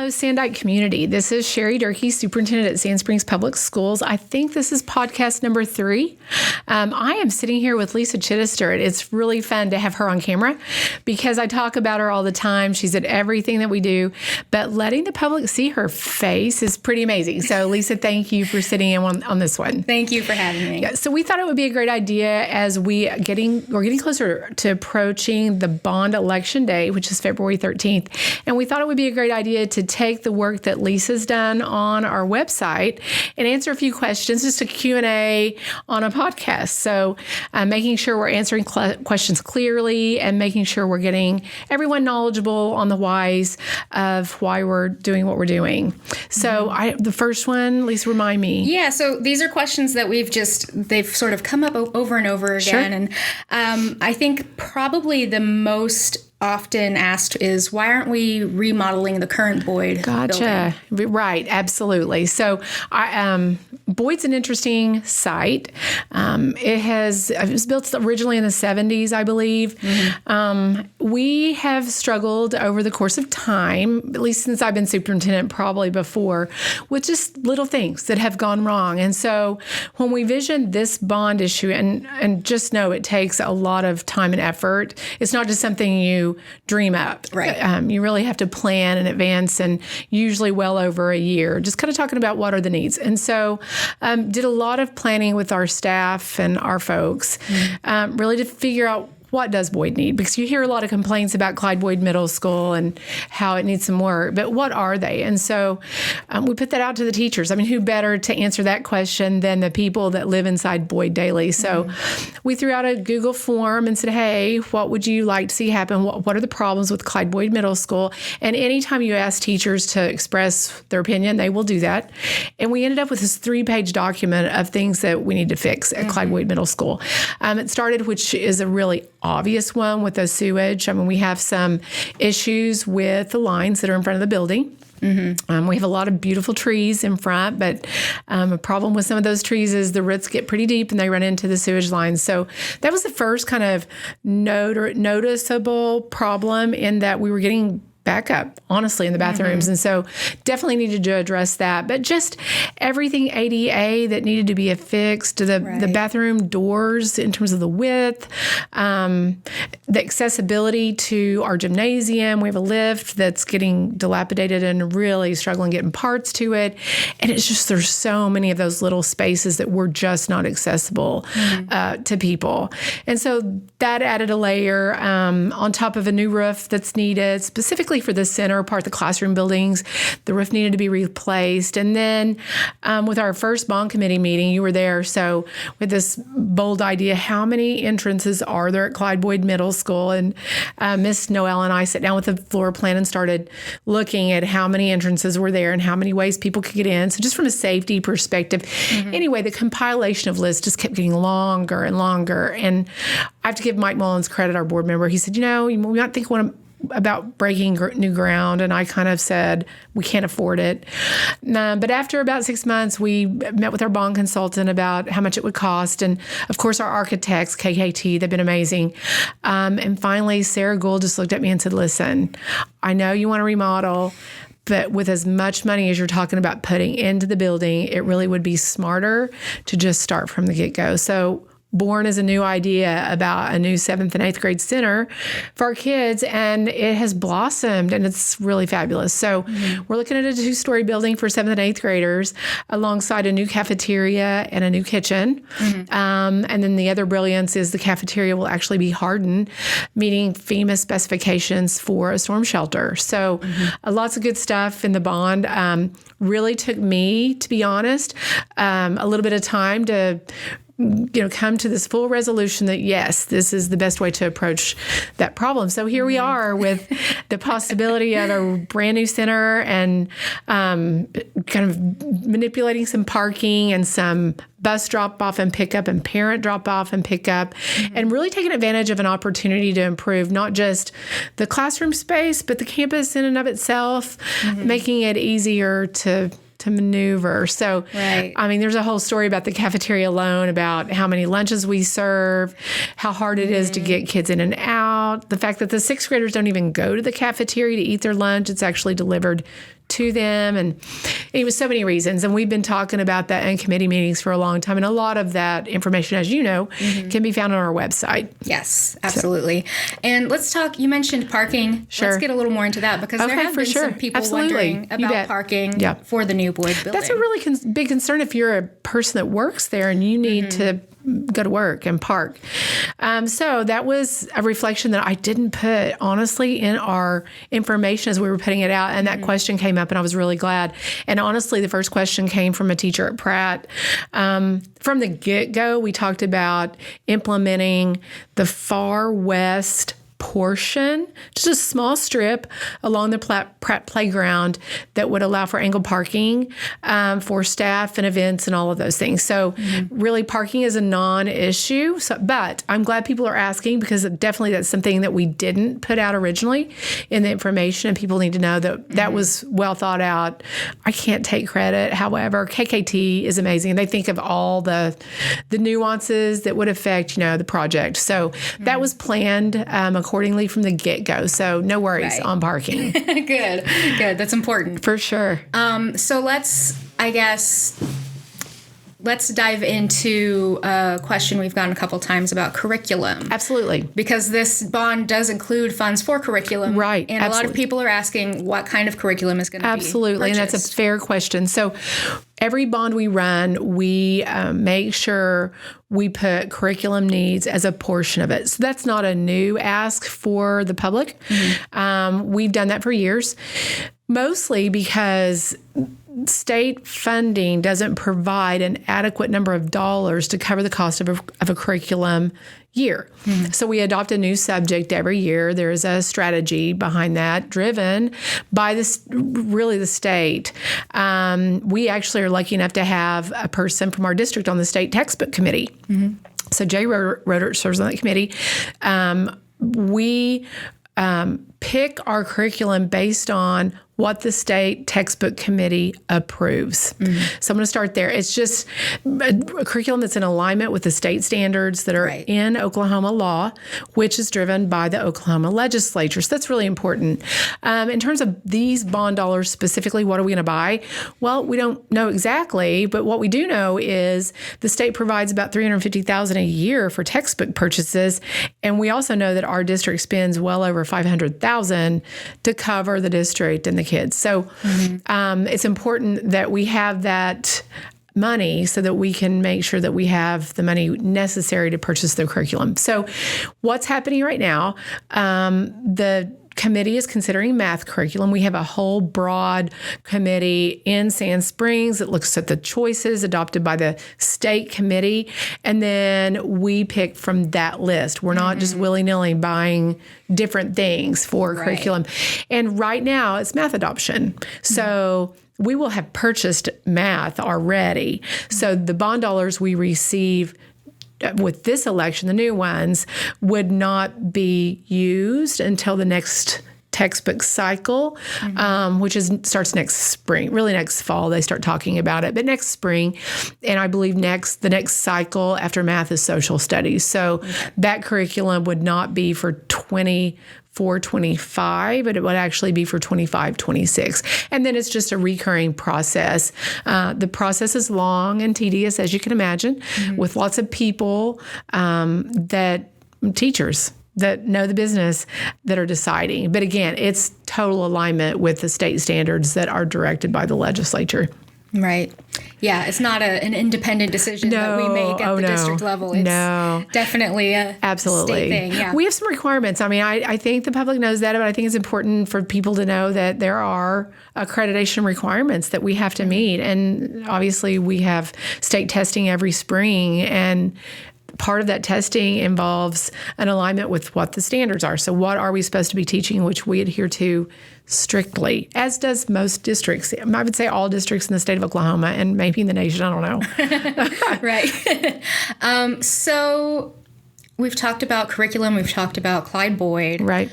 Hello, Sandite community. This is Sherry Durkee, Superintendent at Sand Springs Public Schools. I think this is podcast number 3. I am sitting here with Lisa Chittister. It's really fun to have her on camera because I talk about her all the time. She's at everything that we do, but letting the public see her face is pretty amazing. So, Lisa, thank you for sitting in on this one. Thank you for having me. Yeah, so we thought it would be a great idea as we're getting closer to approaching the bond election day, which is February 13th. And we thought it would be a great idea to take the work that Lisa's done on our website and answer a few questions, just a Q&A on a podcast. So making sure we're answering questions clearly and making sure we're getting everyone knowledgeable on the whys of why we're doing what we're doing. So the first one, Lisa, remind me. Yeah, so these are questions that they've sort of come up over and over again. Sure. And I think probably the most often asked is, why aren't we remodeling the current Boyd Gotcha. building? Right. Absolutely. So Boyd's an interesting site. It was built originally in the 70s, I believe. We have struggled over the course of time, at least since I've been superintendent, probably before, with just little things that have gone wrong. And so when we visioned this bond issue, and just know it takes a lot of time and effort. It's not just something you dream up. Right. You really have to plan in advance, and usually well over a year, just kind of talking about what are the needs. And so did a lot of planning with our staff and our folks, really to figure out what does Boyd need? Because you hear a lot of complaints about Clyde Boyd Middle School and how it needs some work, but what are they? And so we put that out to the teachers. I mean, who better to answer that question than the people that live inside Boyd daily? So we threw out a Google form and said, hey, what would you like to see happen? What are the problems with Clyde Boyd Middle School? And anytime you ask teachers to express their opinion, they will do that. And we ended up with this 3-page document of things that we need to fix at Clyde Boyd Middle School. It started, which is a really obvious one, with the sewage. I mean, we have some issues with the lines that are in front of the building. We have a lot of beautiful trees in front, but a problem with some of those trees is the roots get pretty deep and they run into the sewage lines. So that was the first kind of noticeable problem, in that we were getting back up, honestly, in the bathrooms. And so definitely needed to address that. But just everything ADA that needed to be affixed, to the bathroom doors in terms of the width, the accessibility to our gymnasium. We have a lift that's getting dilapidated and really struggling getting parts to it. And it's just, there's so many of those little spaces that were just not accessible to people. And so that added a layer on top of a new roof that's needed, specifically for the center part, the classroom buildings. The roof needed to be replaced. And then with our first bond committee meeting, you were there. So with this bold idea, how many entrances are there at Clyde Boyd Middle School? And Miss Noel and I sat down with the floor plan and started looking at how many entrances were there and how many ways people could get in. So just from a safety perspective. Anyway, the compilation of lists just kept getting longer and longer. And I have to give Mike Mullins credit, our board member. He said, we might think about breaking new ground. And I kind of said, we can't afford it. But after about 6 months, we met with our bond consultant about how much it would cost. And of course, our architects, KKT, they've been amazing. And finally, Sarah Gould just looked at me and said, listen, I know you want to remodel, but with as much money as you're talking about putting into the building, it really would be smarter to just start from the get-go. So born as a new idea about a new 7th and 8th grade center for our kids, and it has blossomed, and it's really fabulous. So we're looking at a 2-story building for 7th and 8th graders alongside a new cafeteria and a new kitchen. And then the other brilliance is the cafeteria will actually be hardened, meeting FEMA specifications for a storm shelter. So lots of good stuff in the bond. Really took me, to be honest, a little bit of time to come to this full resolution that, yes, this is the best way to approach that problem. So here we are with the possibility of a brand new center and kind of manipulating some parking and some bus drop-off and pickup and parent drop-off and pickup, and really taking advantage of an opportunity to improve not just the classroom space, but the campus in and of itself, making it easier to maneuver. So, I mean, there's a whole story about the cafeteria alone, about how many lunches we serve, how hard it is to get kids in and out, the fact that the 6th graders don't even go to the cafeteria to eat their lunch. It's actually delivered to them. And it was so many reasons. And we've been talking about that in committee meetings for a long time. And a lot of that information, as you know, can be found on our website. Yes, absolutely. And let's talk, you mentioned parking. Sure. Let's get a little more into that because there have been some people wondering about parking for the new Boyd building. That's a really big concern if you're a person that works there and you need to go to work and park. So that was a reflection that I didn't put, honestly, in our information as we were putting it out. And that question came up, and I was really glad. And honestly, the first question came from a teacher at Pratt. From the get-go, we talked about implementing the far west portion, just a small strip along the Pratt playground that would allow for angled parking for staff and events and all of those things. So really parking is a non-issue, but I'm glad people are asking because definitely that's something that we didn't put out originally in the information, and people need to know that that was well thought out. I can't take credit. However, KKT is amazing. They think of all the nuances that would affect, the project. So that was planned accordingly from the get-go. So no worries on parking. Good. That's important. For sure. So let's dive into a question we've gotten a couple times about curriculum. Absolutely. Because this bond does include funds for curriculum. Right. And a lot of people are asking what kind of curriculum is going to be Absolutely. And that's a fair question. So every bond we run, we make sure we put curriculum needs as a portion of it. So that's not a new ask for the public. We've done that for years, mostly because state funding doesn't provide an adequate number of dollars to cover the cost of a curriculum year. So we adopt a new subject every year. There is a strategy behind that driven by the state. We actually are lucky enough to have a person from our district on the state textbook committee. So Jay Roeder serves on that committee. We pick our curriculum based on what the state textbook committee approves. So I'm going to start there. It's just a curriculum that's in alignment with the state standards that are in Oklahoma law, which is driven by the Oklahoma legislature. So that's really important. In terms of these bond dollars specifically, what are we going to buy? Well, we don't know exactly, but what we do know is the state provides about $350,000 a year for textbook purchases, and we also know that our district spends well over $500,000 to cover the district and the kids. So it's important that we have that money so that we can make sure that we have the money necessary to purchase the curriculum. So what's happening right now, the committee is considering math curriculum. We have a whole broad committee in Sand Springs that looks at the choices adopted by the state committee, and then we pick from that list. We're not just willy-nilly buying different things for curriculum. And right now, it's math adoption. So we will have purchased math already. So the bond dollars we receive with this election, the new ones, would not be used until the next textbook cycle, which starts next spring, really next fall. They start talking about it, but next spring. And I believe the next cycle after math is social studies. So that curriculum would not be for 24-25, but it would actually be for 25-26. And then it's just a recurring process. The process is long and tedious, as you can imagine, with lots of people teachers that know the business that are deciding. But again, it's total alignment with the state standards that are directed by the legislature. Right. Yeah, it's not an independent decision that we make at the district level. It's definitely a state thing. Yeah. We have some requirements. I mean, I think the public knows that, but I think it's important for people to know that there are accreditation requirements that we have to meet. And obviously, we have state testing every spring, and part of that testing involves an alignment with what the standards are. So what are we supposed to be teaching, which we adhere to strictly, as does most districts. I would say all districts in the state of Oklahoma and maybe in the nation. I don't know. Right. So we've talked about curriculum. We've talked about Clyde Boyd. Right.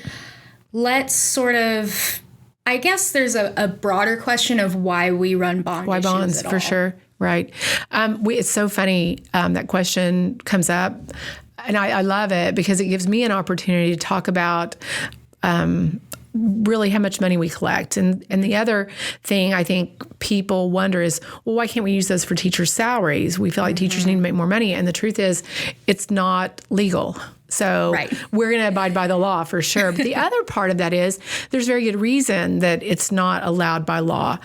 Let's sort of, I guess there's a broader question of why we run bond issues bonds, at all. For sure. Right. It's so funny that question comes up, and I love it because it gives me an opportunity to talk about really how much money we collect. And the other thing I think people wonder is, well, why can't we use those for teachers' salaries? We feel like teachers need to make more money. And the truth is, it's not legal. So we're going to abide by the law for sure. But the other part of that is there's very good reason that it's not allowed by law.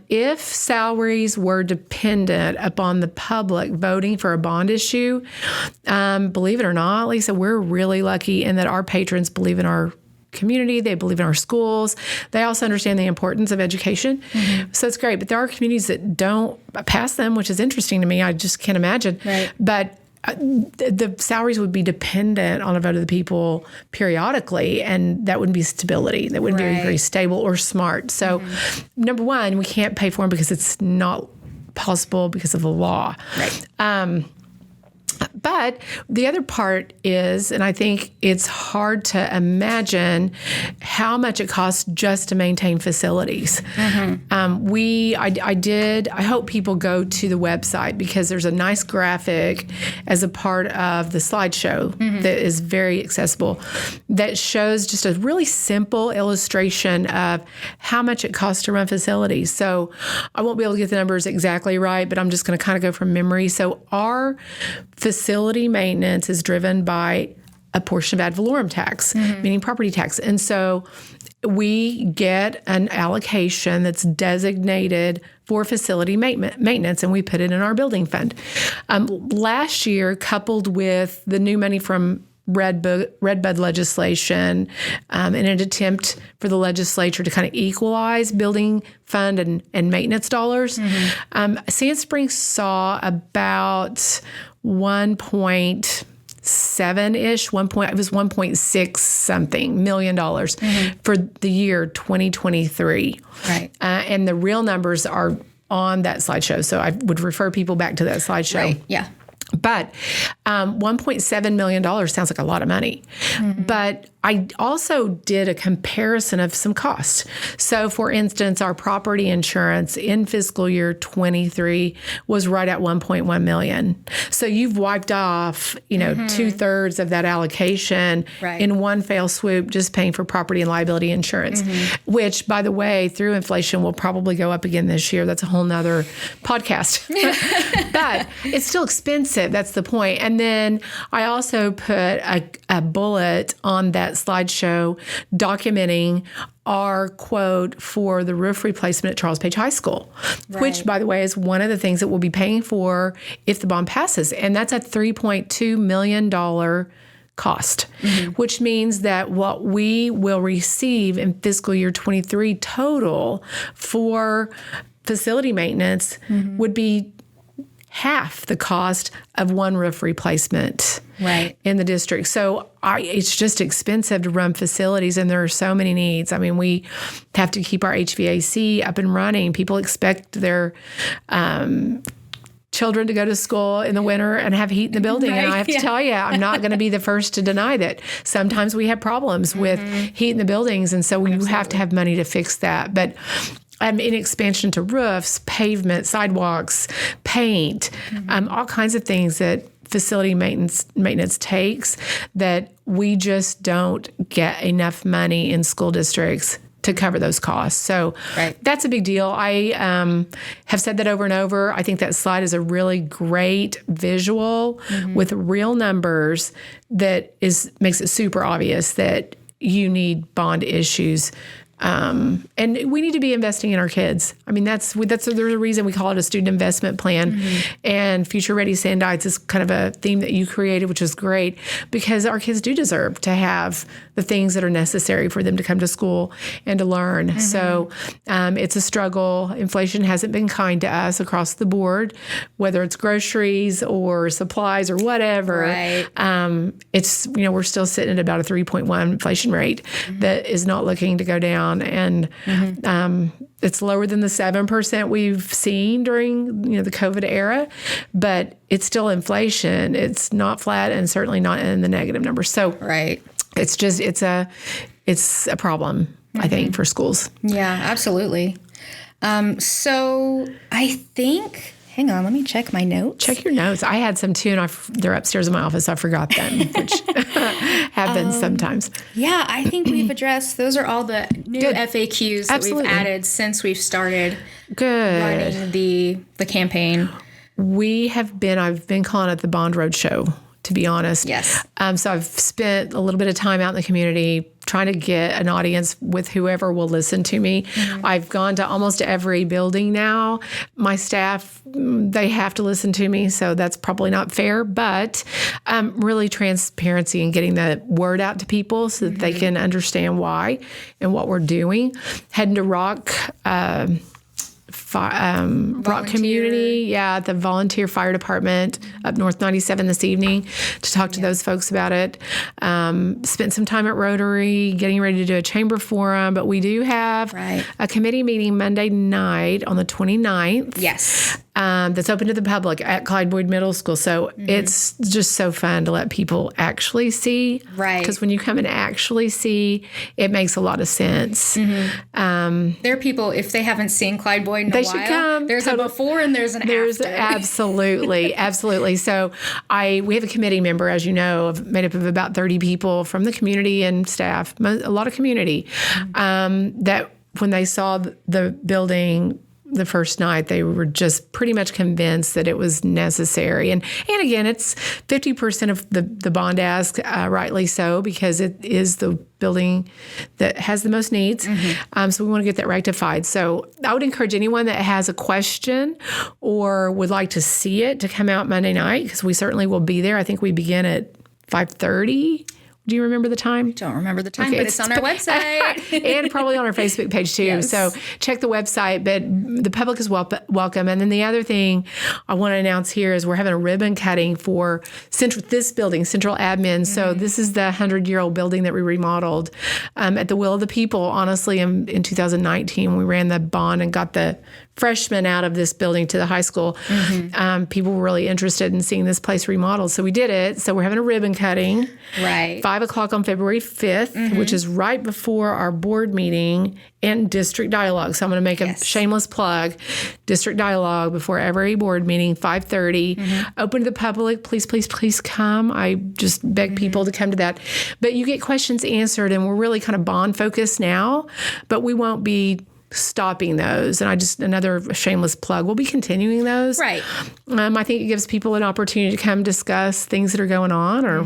If salaries were dependent upon the public voting for a bond issue, believe it or not, Lisa, we're really lucky in that our patrons believe in our community. They believe in our schools. They also understand the importance of education. So it's great. But there are communities that don't pass them, which is interesting to me. I just can't imagine. But the salaries would be dependent on a vote of the people periodically, and that wouldn't be stability. That wouldn't be very stable or smart. So, number one, we can't pay for them because it's not possible because of the law. But the other part is, and I think it's hard to imagine how much it costs just to maintain facilities. I hope people go to the website because there's a nice graphic as a part of the slideshow that is very accessible that shows just a really simple illustration of how much it costs to run facilities. So I won't be able to get the numbers exactly right, but I'm just going to kind of go from memory. So our facility maintenance is driven by a portion of ad valorem tax, meaning property tax. And so we get an allocation that's designated for facility maintenance, and we put it in our building fund. Last year, coupled with the new money from Redbud legislation, in an attempt for the legislature to kind of equalize building fund and maintenance dollars, Sand Springs saw about 1.7-ish, it was $1.6 something million for the year 2023. And the real numbers are on that slideshow. So I would refer people back to that slideshow. But $1.7 million sounds like a lot of money. But I also did a comparison of some costs. So, for instance, our property insurance in fiscal year 23 was right at $1.1 million. So you've wiped off, 2/3 of that allocation in one fell swoop, just paying for property and liability insurance, which, by the way, through inflation will probably go up again this year. That's a whole nother podcast. But it's still expensive. That's the point. And then I also put a bullet on that slideshow documenting our quote for the roof replacement at Charles Page High School, which, by the way, is one of the things that we'll be paying for if the bond passes. And that's a $3.2 million cost, which means that what we will receive in fiscal year 23 total for facility maintenance would be half the cost of one roof replacement in the district. So it's just expensive to run facilities, and there are so many needs. I mean, we have to keep our HVAC up and running. People expect their children to go to school in the winter and have heat in the building. And I have to tell you, I'm not going to be the first to deny that sometimes we have problems with heat in the buildings, and so we have to have money to fix that. But in expansion to roofs, pavement, sidewalks, paint, all kinds of things that facility maintenance takes that we just don't get enough money in school districts to cover those costs. So that's a big deal. I have said that over and over. I think that slide is a really great visual with real numbers that makes it super obvious that you need bond issues. And we need to be investing in our kids. I mean, there's a reason we call it a student investment plan. And Future-Ready Sandites is kind of a theme that you created, which is great because our kids do deserve to have the things that are necessary for them to come to school and to learn. So it's a struggle. Inflation hasn't been kind to us across the board, whether it's groceries or supplies or whatever. It's, we're still sitting at about a 3.1 inflation rate that is not looking to go down. And it's lower than the 7% we've seen during the COVID era, but it's still inflation. It's not flat and certainly not in the negative numbers. So it's just it's a problem, I think, for schools. Yeah, absolutely. So I think Hang on, let me check my notes. Check your notes. I had some too, and they're upstairs in my office. I forgot them, which happens sometimes. Yeah, I think we've addressed, those are all the new FAQs that we've added since we've started running the campaign. I've been calling it the Bond Road Show, to be honest. Yes. So I've spent a little bit of time out in the community trying to get an audience with whoever will listen to me. Mm-hmm. I've gone to almost every building now. My staff, they have to listen to me, so that's probably not fair, but really transparency and getting the word out to people so that they can understand why and what we're doing. Heading to Rock Community, the volunteer fire department up North 97 this evening to talk to those folks about it. Spent some time at Rotary getting ready to do a chamber forum, but we do have a committee meeting Monday night on the 29th. Yes. That's open to the public at Clyde Boyd Middle School. So it's just so fun to let people actually see. Right. Because when you come and actually see, it makes a lot of sense. There are people, if they haven't seen Clyde Boyd in a while, should come. There's a before and there's an after. Absolutely. Absolutely. So we have a committee member, as you know, made up of about 30 people from the community and staff, a lot of community, that when they saw the building the first night, they were just pretty much convinced that it was necessary. And again, it's 50% of the bond ask, rightly so, because it is the building that has the most needs. So we want to get that rectified. So I would encourage anyone that has a question or would like to see it to come out Monday night, because we certainly will be there. I think we begin at 5:30. Do you remember the time? Don't remember the time, but it's on our website. And probably on our Facebook page too. Yes. So check the website, but the public is welcome. And then the other thing I want to announce here is we're having a ribbon cutting for this building, Central Admin. So this is the 100-year-old building that we remodeled at the will of the people. Honestly, in 2019, we ran the bond and got the freshmen out of this building to the high school. People were really interested in seeing this place remodeled. So we did it. So we're having a ribbon cutting. Right. 5:00 on February 5th, which is right before our board meeting and district dialogue. So I'm going to make a shameless plug. District dialogue before every board meeting, 5:30. Open to the public. Please, please, please come. I just beg people to come to that. But you get questions answered, and we're really kind of bond focused now, but we won't be stopping those. And another shameless plug, we'll be continuing those. Right. I think it gives people an opportunity to come discuss things that are going on or,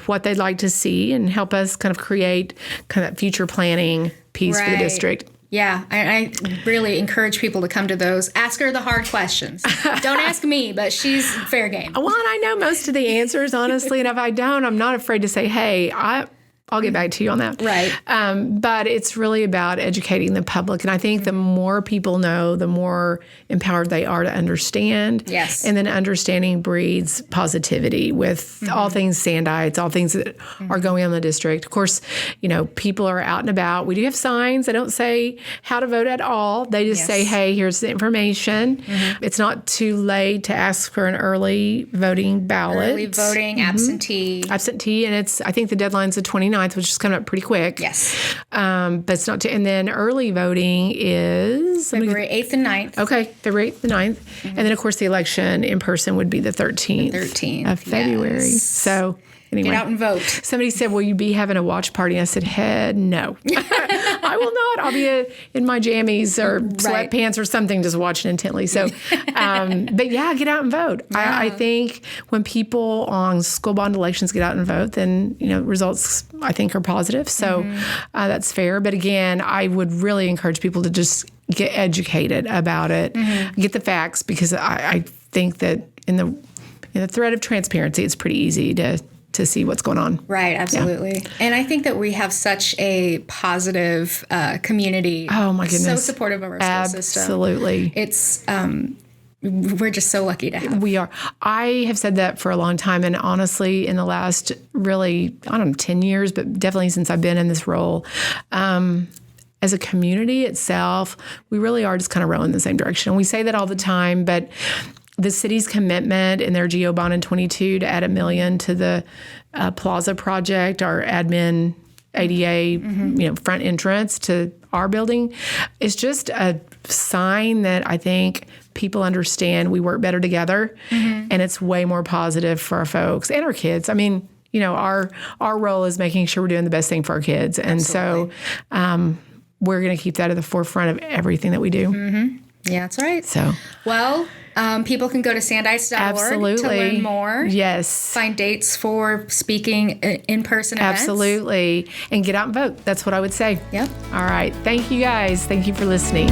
what they'd like to see and help us kind of create kind of that future planning piece for the district. Yeah, I really encourage people to come to those. Ask her the hard questions. Don't ask me, but she's fair game. Well, and I know most of the answers, honestly, and if I don't, I'm not afraid to say, hey, I'll get back to you on that. Right. But it's really about educating the public. And I think the more people know, the more empowered they are to understand. Yes. And then understanding breeds positivity with all things Sandites, all things that are going on in the district. Of course, people are out and about. We do have signs. They don't say how to vote at all. They just say, hey, here's the information. It's not too late to ask for an early voting ballot. Early voting, absentee. Absentee. And I think the deadline's the 29th. Which is coming up pretty quick. Yes. But it's not and then early voting is February 8th and 9th. Okay, February 8th and 9th. And then, of course, the election in person would be the 13th of February. Yes. So anyway. Get out and vote. Somebody said, will you be having a watch party? I said, no. I will not. I'll be in my jammies or sweatpants or something just watching intently. So, but yeah, get out and vote. Yeah. I think when people on school bond elections get out and vote, then, results I think are positive. So that's fair. But again, I would really encourage people to just get educated about it, get the facts, because I think that in the thread of transparency, it's pretty easy to see what's going on. Right, absolutely. Yeah. And I think that we have such a positive community. Oh, my goodness. So supportive of our school system. Absolutely. It's, we're just so lucky to have. We are. I have said that for a long time. And honestly, in the last really, 10 years, but definitely since I've been in this role, as a community itself, we really are just kind of rowing in the same direction. And we say that all the time, but the city's commitment in their GO bond in 22 to add $1 million to the Plaza project, our admin ADA, front entrance to our building is just a sign that I think people understand we work better together, and it's way more positive for our folks and our kids. I mean, you know, our role is making sure we're doing the best thing for our kids. And so we're going to keep that at the forefront of everything that we do. Yeah, that's right. So, well, people can go to sandites.org to learn more. Yes. Find dates for speaking in-person events. Absolutely. And get out and vote. That's what I would say. Yep. All right. Thank you guys. Thank you for listening.